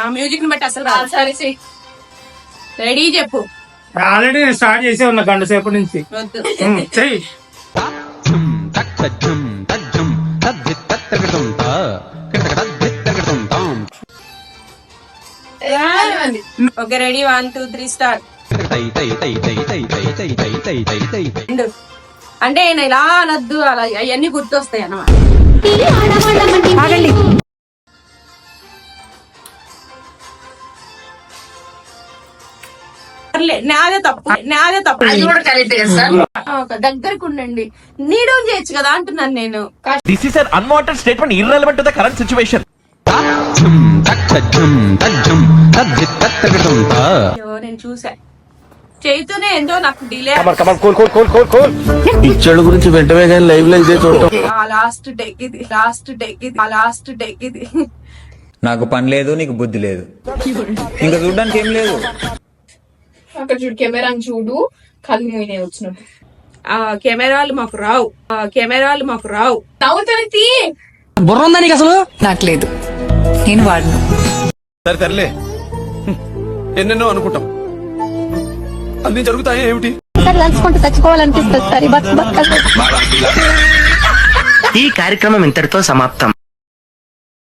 ఆ మ్యూజిక్ ని బట్టి అసలు రాదు. సరే రెడీ చెప్పు. ఆల్రెడీ నేను స్టార్ట్ చేసే ఉన్నా గంట సేపటి నుంచి. వద్దు చెయ్యి. Okay ready 1 2 3 start. అంటే నేను ఇలా అనద్దు, అలా అవన్నీ గుర్తొస్తాయి అన్నమాట. నాదే తప్పు. దగ్గరకు ఉండండి. నీడౌన్ చేయొచ్చు కదా అంటున్నాను నేను. This is an unwanted statement irrelevant to the current situation. అయ్యో నేను చూసా చేయితూనే ఏంటో నాకు డిలే. పిచ్చోళ్ళ గురించి వెంటనే కానీ లైవ్ లో ఇదే చూడటం. లాస్ట్ టేక్ ఇది. నాకు పని లేదు, నీకు బుద్ధి లేదు, ఇంకా చూడడానికి ఏం లేదు. అక్కడ చూడు, కెమెరాని చూడు, కళ్ళు మూయనే వచ్చినప్పుడు. ఆ కెమెరాలు మాకు రావు. నవ్వుతుంది. బుర్ర ఉందా నీకు అసలు? నాకు లేదు, నేను వాడను. సరే తరలే, ఎన్నెన్నో అనుకుంటాం, అన్ని జరుగుతాయి ఏమిటి? చచ్చిపోవాలనిపిస్తుంది. ఈ కార్యక్రమం ఇంతటితో సమాప్తం.